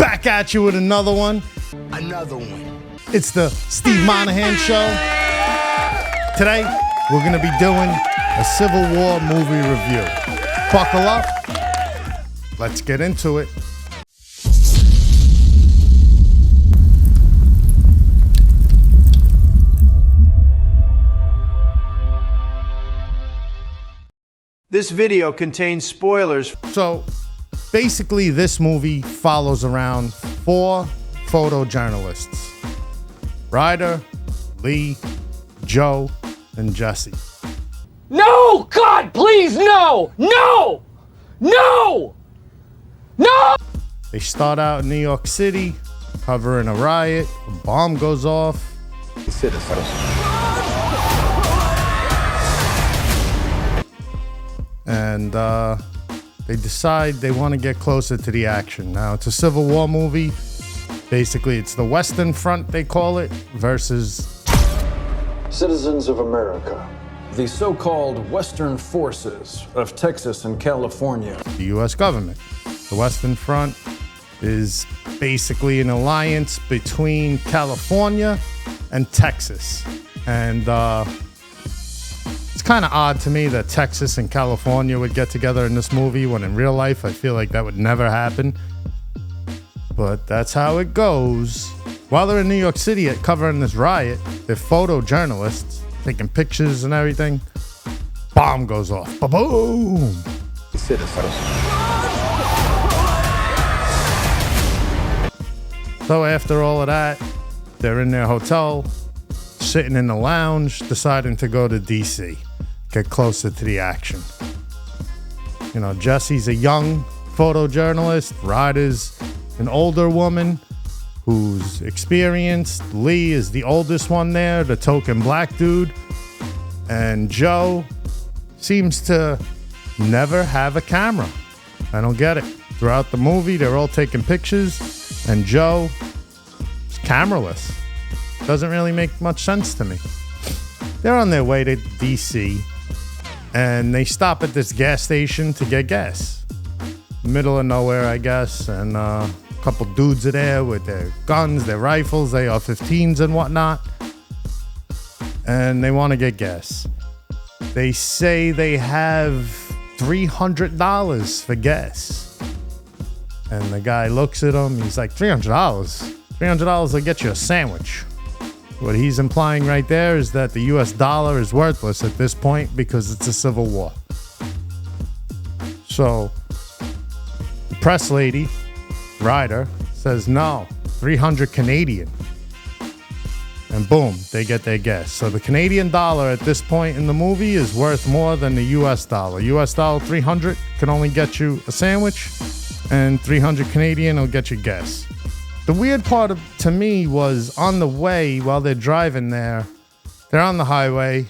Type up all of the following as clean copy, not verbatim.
Back at you with another one. Another one. It's the Steve Monahan Show. Today, we're going to be doing a Civil War movie review. Buckle up. Let's get into it. This video contains spoilers. So, basically, this movie follows around 4 photojournalists. Ryder, Lee, Joe, and Jesse. No! God, please, no! No! No! No! They start out in New York City, covering a riot. A bomb goes off. And they decide they want to get closer to the action. Now, it's a Civil War movie. Basically, it's the Western Front, they call it, versus citizens of America, the so-called Western forces of Texas and California. the U.S. government. The Western Front is basically an alliance between California and Texas. And it's kind of odd to me that Texas and California would get together in this movie when in real life I feel like that would never happen. But that's how it goes. While they're in New York City covering this riot, they're photojournalists taking pictures and everything. Bomb goes off. Ba-boom! So after all of that, they're in their hotel, sitting in the lounge, deciding to go to DC, get closer to the action. You know, Jesse's a young photojournalist. Ryder's an older woman who's experienced. Lee is the oldest one there, the token black dude. And Joe seems to never have a camera. I don't get it. Throughout the movie, they're all taking pictures, and Joe is cameraless. Doesn't really make much sense to me. They're on their way to DC, and they stop at this gas station to get gas. Middle of nowhere, I guess, and a couple dudes are there with their guns, their rifles, AR-15s and whatnot, and they want to get gas. They say they have $300 for gas. And the guy looks at him, he's like, $300? $300 will get you a sandwich. What he's implying right there is that the US dollar is worthless at this point because it's a civil war. So, the press lady, Ryder, says no, 300 Canadian. And boom, they get their gas. So the Canadian dollar at this point in the movie is worth more than the US dollar. US dollar 300 can only get you a sandwich, and 300 Canadian will get you gas. The weird part to me was on the way while they're driving there, they're on the highway,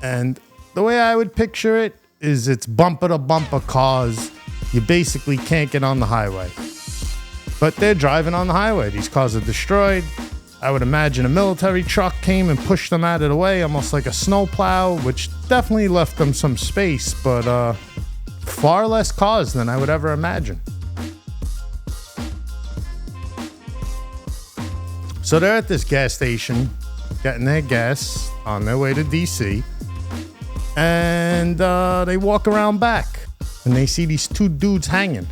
and the way I would picture it is it's bumper to bumper cars. You basically can't get on the highway. But they're driving on the highway. These cars are destroyed. I would imagine a military truck came and pushed them out of the way, almost like a snowplow, which definitely left them some space, but far less cars than I would ever imagine. So they're at this gas station, getting their gas on their way to DC, and they walk around back, and they see these 2 dudes hanging.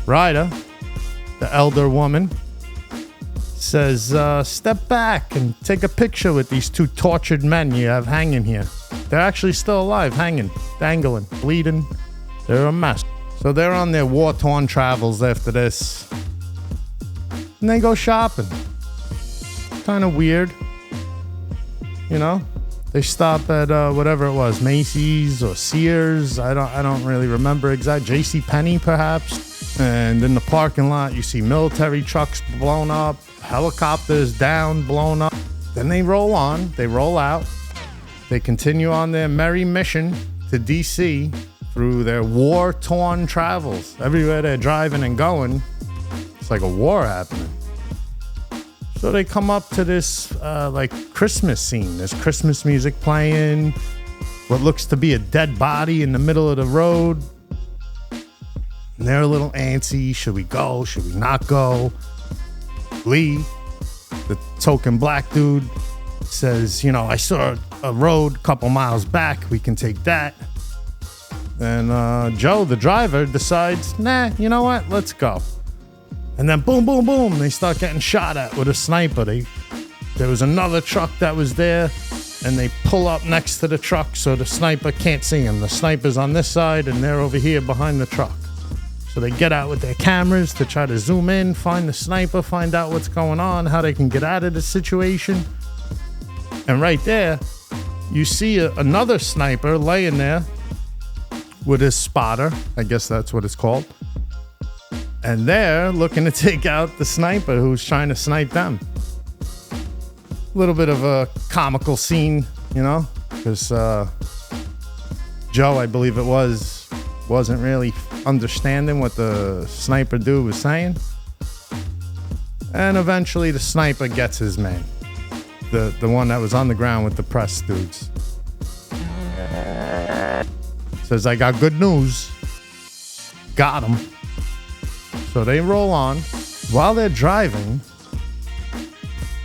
Ryder, the elder woman, says, step back and take a picture with these 2 tortured men you have hanging here. They're actually still alive, hanging, dangling, bleeding. They're a mess. So they're on their war-torn travels after this. And they go shopping. Kind of weird. You know? They stop at whatever it was, Macy's or Sears. I don't really remember exactly. JCPenney, perhaps. And in the parking lot, you see military trucks blown up, helicopters down, blown up. Then they roll on. They roll out. They continue on their merry mission to DC through their war-torn travels. Everywhere they're driving and going, it's like a war happening. So they come up to this like Christmas scene. There's Christmas music playing. What looks to be a dead body in the middle of the road. And they're a little antsy. Should we go? Should we not go? Lee, the token black dude, says, you know, I saw a road a couple miles back. We can take that. And Joe, the driver, decides, nah, you know what? Let's go. And then boom, boom, boom. They start getting shot at with a sniper. There was another truck that was there. And they pull up next to the truck so the sniper can't see him. The sniper's on this side and they're over here behind the truck. So they get out with their cameras to try to zoom in, find the sniper, find out what's going on, how they can get out of the situation. And right there, you see another sniper laying there with his spotter. I guess that's what it's called. And they're looking to take out the sniper who's trying to snipe them. Little bit of a comical scene, you know, because Joe, I believe it wasn't really understanding what the sniper dude was saying. And eventually the sniper gets his man, the one that was on the ground with the press dudes. Says, I got good news. Got him. So they roll on. While they're driving,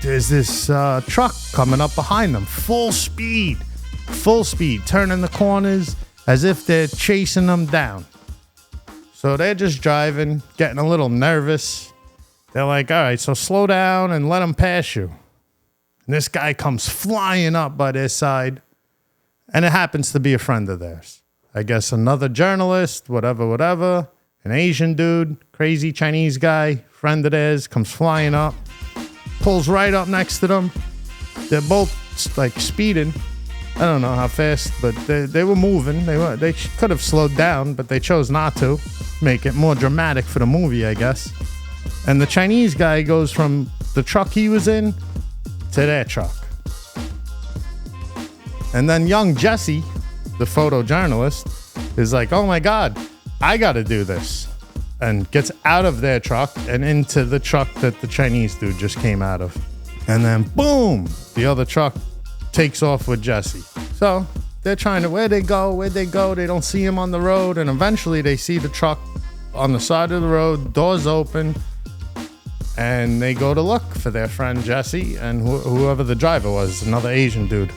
there's this truck coming up behind them, full speed, turning the corners as if they're chasing them down. So they're just driving, getting a little nervous. They're like, all right, so slow down and let them pass you. And this guy comes flying up by their side, and it happens to be a friend of theirs. I guess another journalist, whatever, an Asian dude, crazy Chinese guy, friend of theirs, comes flying up. Pulls right up next to them. They're both like speeding. I don't know how fast, but they were moving. They could have slowed down, but they chose not to. Make it more dramatic for the movie, I guess. And the Chinese guy goes from the truck he was in to their truck. And then young Jesse, the photojournalist, is like, oh my God, I gotta do this. And gets out of their truck and into the truck that the Chinese dude just came out of. And then boom, the other truck takes off with Jesse. So they're trying to, where'd they go? They don't see him on the road. And eventually they see the truck on the side of the road, doors open, and they go to look for their friend Jesse and whoever the driver was, another Asian dude.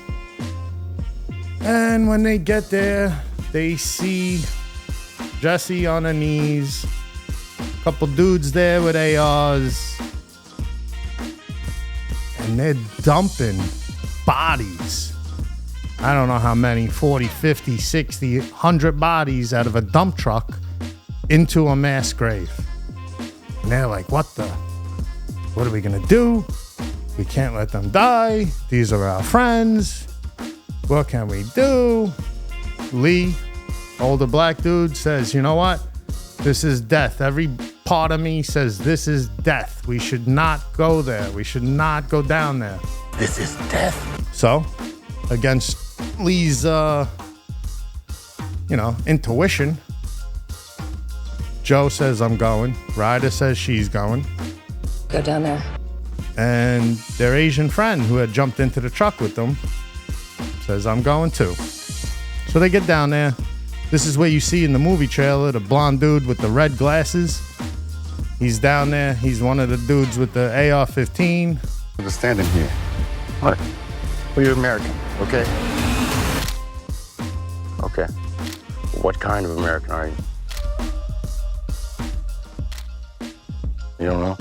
And when they get there, they see Jesse on her knees, couple dudes there with ARs, and they're dumping bodies. I don't know how many, 40, 50, 60, 100 bodies out of a dump truck into a mass grave. And they're like, what are we gonna do? We can't let them die. These are our friends. What can we do? Lee, older black dude, says, you know what? This is death. Every part of me says this is death. We should not go there. We should not go down there. This is death. So, against Lee's, intuition, Joe says, I'm going. Ryder says she's going. Go down there. And their Asian friend who had jumped into the truck with them says, I'm going too. So they get down there. This is where you see in the movie trailer the blonde dude with the red glasses. He's down there. He's one of the dudes with the AR-15. Understanding here. What? Well, you're American, okay? Okay. What kind of American are you? You don't know?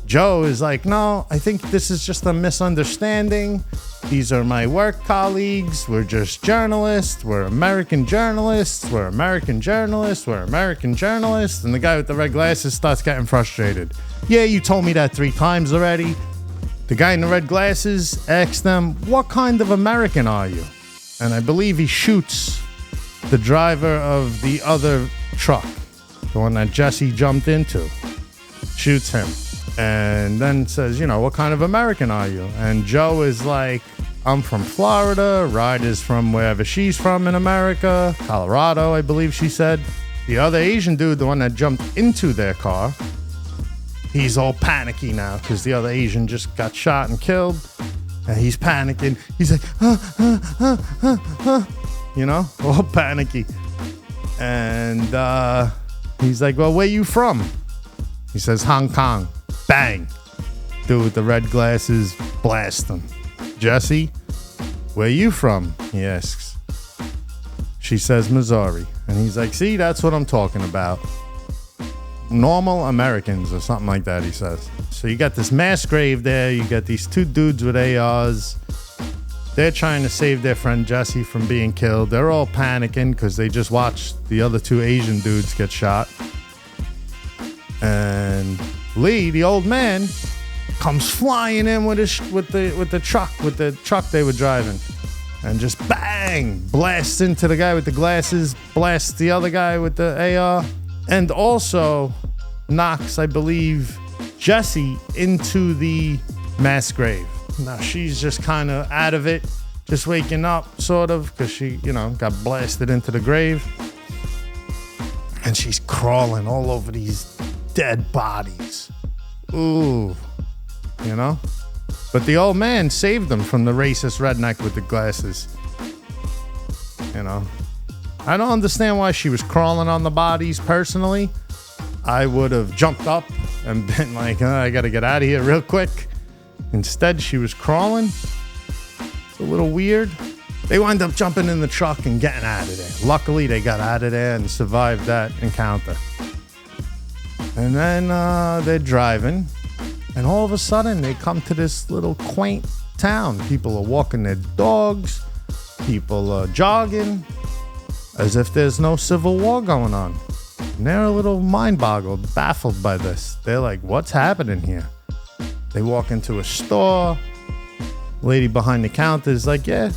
Joe is like, no, I think this is just a misunderstanding. These are my work colleagues. We're just journalists. We're American journalists. We're American journalists. We're American journalists. And the guy with the red glasses starts getting frustrated. Yeah, you told me that 3 times already. The guy in the red glasses asks them, what kind of American are you? And I believe he shoots the driver of the other truck, the one that Jesse jumped into. Shoots him. And then says, what kind of American are you? And Joe is like, I'm from Florida. Ryder's from wherever she's from in America. Colorado, I believe she said. The other Asian dude, the one that jumped into their car, he's all panicky now because the other Asian just got shot and killed. And he's panicking. He's like, you know, all panicky. And he's like, well, where you from? He says, Hong Kong. Bang. Dude with the red glasses blast him. Jesse, where you from? He asks. She says, Missouri. And he's like, see, that's what I'm talking about. Normal Americans or something like that, he says. So you got this mass grave there. You got these two dudes with ARs. They're trying to save their friend Jesse from being killed. They're all panicking because they just watched the other two Asian dudes get shot. And Lee, the old man, comes flying in with the truck they were driving, and just bang, blasts into the guy with the glasses, blasts the other guy with the AR, and also knocks, I believe, Jesse into the mass grave. Now she's just kind of out of it, just waking up, sort of, because she, got blasted into the grave. And she's crawling all over these dead bodies. Ooh, But the old man saved them from the racist redneck with the glasses. I don't understand why she was crawling on the bodies personally. I would have jumped up and been like, I gotta get out of here real quick. Instead, she was crawling. It's a little weird. They wind up jumping in the truck and getting out of there. Luckily, they got out of there and survived that encounter. And then they're driving, and all of a sudden, they come to this little quaint town. People are walking their dogs. People are jogging, as if there's no civil war going on. And they're a little mind-boggled, baffled by this. They're like, what's happening here? They walk into a store. Lady behind the counter is like, yeah,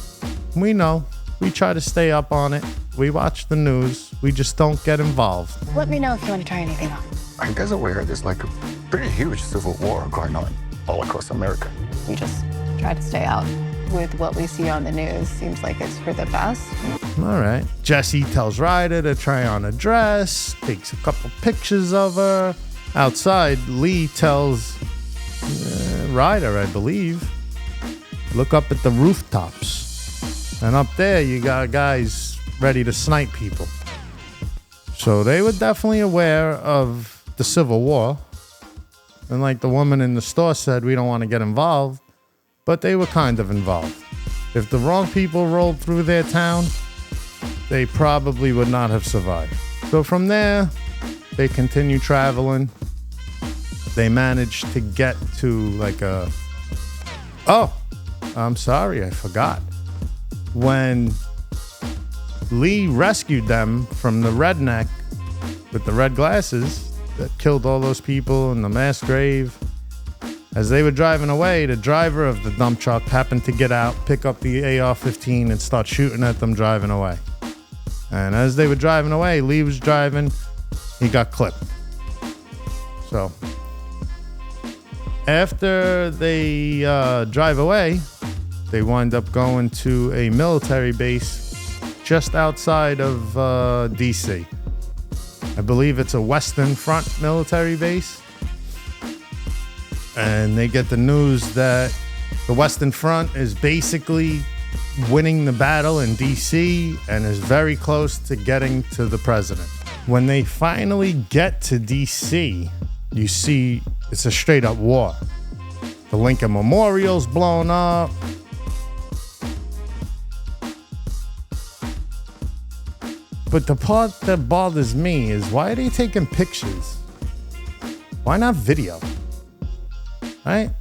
we know. We try to stay up on it. We watch the news. We just don't get involved. Let me know if you want to try anything on. Are you guys aware there's like a pretty huge civil war going on all across America? We just try to stay out. With what we see on the news, seems like it's for the best. All right. Jesse tells Ryder to try on a dress, takes a couple pictures of her. Outside, Lee tells Ryder, I believe, look up at the rooftops. And up there, you got guys ready to snipe people. So they were definitely aware of the Civil War. And like the woman in the store said, we don't want to get involved. But they were kind of involved. If the wrong people rolled through their town, they probably would not have survived. So from there, they continue traveling. They managed to get to like a... Oh, I'm sorry, I forgot. When Lee rescued them from the redneck with the red glasses that killed all those people in the mass grave, as they were driving away, the driver of the dump truck happened to get out, pick up the AR-15, and start shooting at them driving away. And as they were driving away, Lee was driving, he got clipped. So, after they drive away, they wind up going to a military base just outside of D.C. I believe it's a Western Front military base. And they get the news that the Western Front is basically winning the battle in D.C. and is very close to getting to the president. When they finally get to D.C., you see it's a straight up war. The Lincoln Memorial's blown up. But the part that bothers me is, why are they taking pictures? Why not video? Right?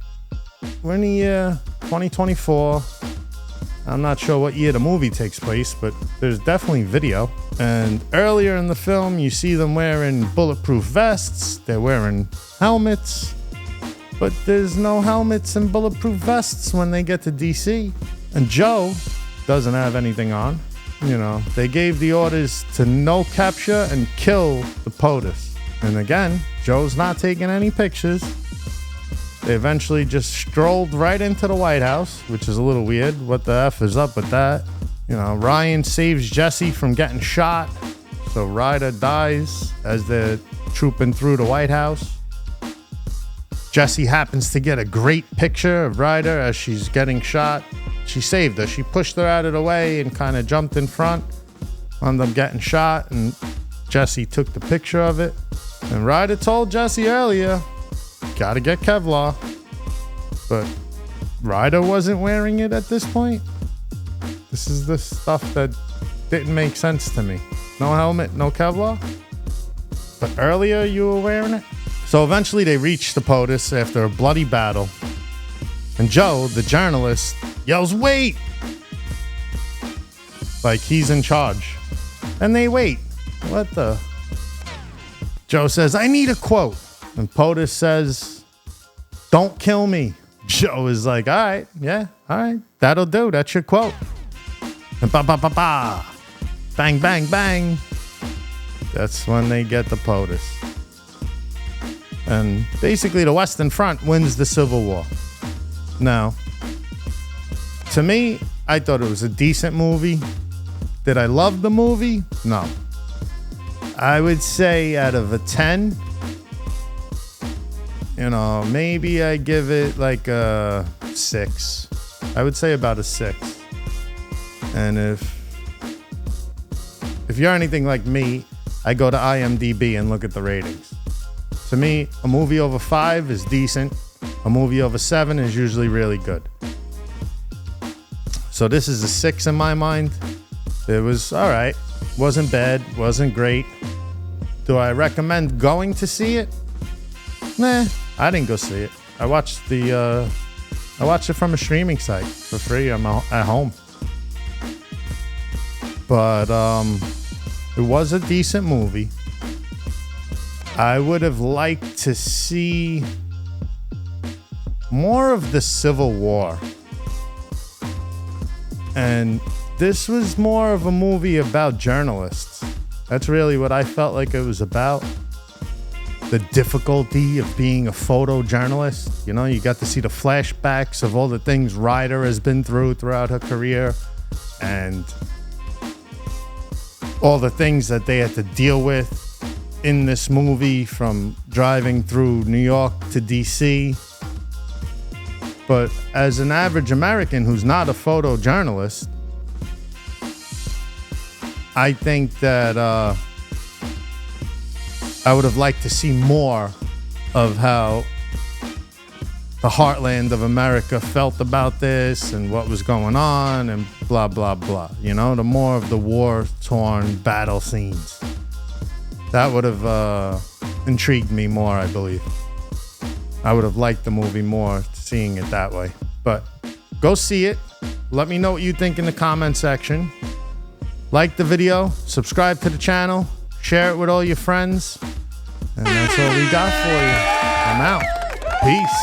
We're in the year 2024. I'm not sure what year the movie takes place, but there's definitely video. And earlier in the film, you see them wearing bulletproof vests. They're wearing helmets. But there's no helmets and bulletproof vests when they get to DC. And Joe doesn't have anything on. They gave the orders to no capture and kill the POTUS. And again, Joe's not taking any pictures. They eventually just strolled right into the White House, which is a little weird. What the F is up with that? Ryan saves Jesse from getting shot. So Ryder dies as they're trooping through the White House. Jesse happens to get a great picture of Ryder as she's getting shot. She saved her. She pushed her out of the way and kind of jumped in front. Wound up getting shot, and Jesse took the picture of it. And Ryder told Jesse earlier, gotta get Kevlar. But Ryder wasn't wearing it at this point. This is the stuff that didn't make sense to me. No helmet, no Kevlar. But earlier you were wearing it. So eventually they reach the POTUS after a bloody battle. And Joe, the journalist, yells, "Wait!" Like he's in charge. And they wait. What the? Joe says, "I need a quote." And POTUS says, "Don't kill me." Joe is like, "All right, yeah, all right, that'll do. That's your quote." And ba ba ba ba, bang bang bang. That's when they get the POTUS. And basically, the Western Front wins the Civil War. Now, to me, I thought it was a decent movie. Did I love the movie? No. I would say out of a 10, maybe I give it like a 6. I would say about a 6. And if you're anything like me, I go to IMDb and look at the ratings. To me, a movie over 5 is decent. A movie over 7 is usually really good. So this is a 6 in my mind. It was all right. Wasn't bad. Wasn't great. Do I recommend going to see it? Nah, I didn't go see it. I watched it from a streaming site for free. I'm at home. But it was a decent movie. I would have liked to see more of the Civil War. And this was more of a movie about journalists. That's really what I felt like it was about. The difficulty of being a photojournalist. You got to see the flashbacks of all the things Ryder has been through throughout her career. And all the things that they had to deal with in this movie, from driving through New York to DC. But as an average American who's not a photojournalist, I think that I would have liked to see more of how the heartland of America felt about this and what was going on and blah, blah, blah. The more of the war-torn battle scenes. That would have intrigued me more, I believe. I would have liked the movie more seeing it that way. But go see it. Let me know what you think in the comment section. Like the video, subscribe to the channel, share it with all your friends. And that's all we got for you. I'm out. Peace.